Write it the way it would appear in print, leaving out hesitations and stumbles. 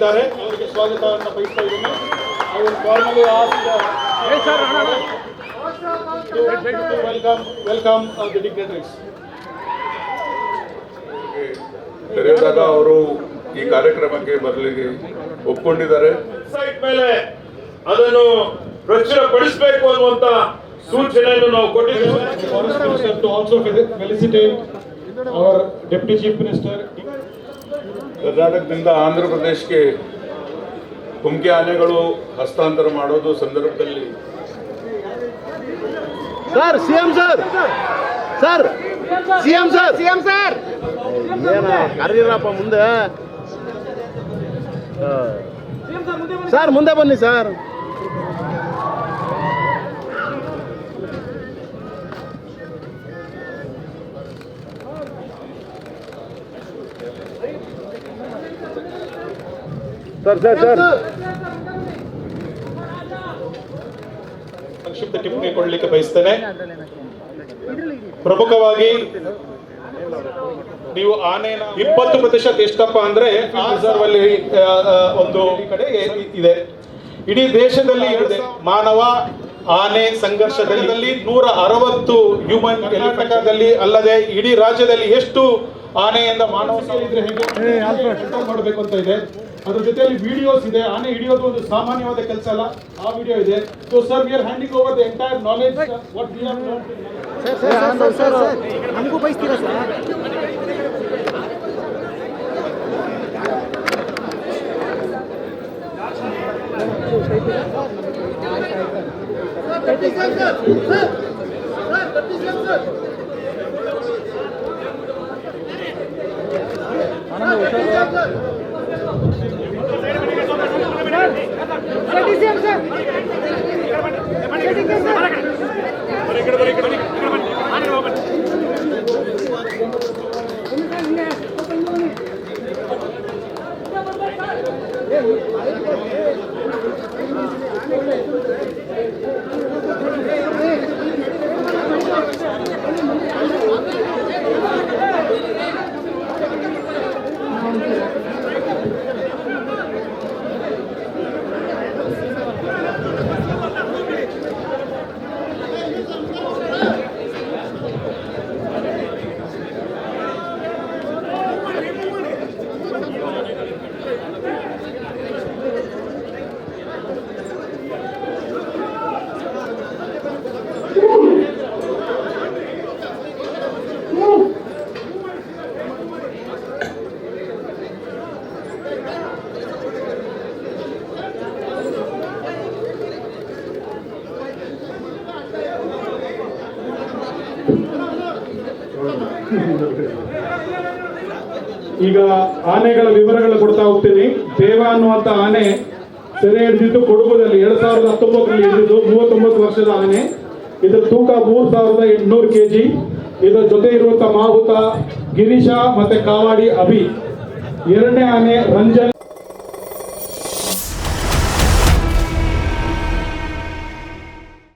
ಬಂದಿದ್ದಾರೆ, ಅವರಿಗೆ ಸ್ವಾಗತವನ್ನು ಬಯಸ್ತಾ ಇದ್ದೇನೆ. I will formally ask welcome the dignitaries. ಕರೆದಾಗ ಅವರು ಈ ಕಾರ್ಯಕ್ರಮಕ್ಕೆ ಬರಲಿಕ್ಕೆ ಒಪ್ಪಿಕೊಂಡಿದ್ದಾರೆ. ಸೈಟ್ ಮೇಲೆ ಅದನ್ನು ಪ್ರಚುರಪಡಿಸಬೇಕು ಅನ್ನುವಂತ ಸೂಚನೆಯನ್ನು ನಾವು ಕೊಟ್ಟಿದ್ದೇವೆ. Forest Minister to also felicitate our Deputy Chief Minister. ಕರ್ನಾಟಕದಿಂದ ಆಂಧ್ರ ಪ್ರದೇಶಕ್ಕೆ ಕುಮ್ಕಿ ಆನೆಗಳು ಹಸ್ತಾಂತರ ಮಾಡೋದು ಸಂದರ್ಭದಲ್ಲಿ sir CM sir sir CM sir CM sir ಏನ ಕರೀರಪ್ಪ ಮುಂದೆ ಸರ್ ಮುಂದೆ ಬನ್ನಿ ಸರ್. ಸರ್ ಸರ್ ಸರ್ ಸಂಕ್ಷಿಪ್ತ ಟಿಪ್ಪಣಿ ಕೊಡಲಿಕ್ಕೆ ಬಯಸ್ತೇನೆ. ಪ್ರಮುಖವಾಗಿ ನೀವು ಆನೆನ 20% ಎಷ್ಟಪ್ಪ ಅಂದ್ರೆ ಆ ರಿಸರ್ವ್ ಅಲ್ಲಿ ಒಂದು ಕಡೆ ಇದೆ. ಇಡೀ ದೇಶದಲ್ಲಿ ಮಾನವ ಆನೆ ಸಂಘರ್ಷದಲ್ಲಿ 160 ಹ್ಯೂಮನ್ ಎಲಿಫೆಂಟದಲ್ಲಿ ಅಲ್ಲದೆ ಇಡೀ ರಾಜ್ಯದಲ್ಲಿ ಎಷ್ಟು ಆನೆಯಿಂದ ಮಾನವ ಇದ್ರೆ ಹೇಗೆ ಕಂಟ್ರೋಲ್ ಮಾಡಬೇಕು ಅಂತ ಇದೆ. ಅದ್ರ ಜೊತೆಯಲ್ಲಿ ವಿಡಿಯೋಸ್ ಇದೆ. ಆನೆ ಹಿಡಿಯೋದು ಒಂದು ಸಾಮಾನ್ಯವಾದ ಕೆಲಸ ಅಲ್ಲ, ಆ ವಿಡಿಯೋ ಇದೆ. So sir we are handing over the entire knowledge what we have learned. Sir ನಮಗೂ ಬಯಸ್ತೀರಾ ಸರ್? ಈಗ ಆನೆಗಳ ವಿವರಗಳು ಕೊಡ್ತಾ ಹೋಗ್ತೀನಿ. ದೇವ ಅನ್ನುವಂತ ಆನೆ ಸೆರೆ ಹಿಡಿದಿದ್ದು ಕೊಡಗುದಲ್ಲಿ 2019ರಲ್ಲಿ ಹಿಡಿದಿದ್ದು 39 ವರ್ಷದ ಆನೆ. ಇದರ ತೂಕ 3800 kg. ಇದರ ಜೊತೆ ಇರುವಂತ ಮಾಹುತ ಗಿರೀಶ ಮತ್ತೆ ಕಾವಾಡಿ ಅಭಿ. ಎರಡನೇ ಆನೆ ರಂಜನ್.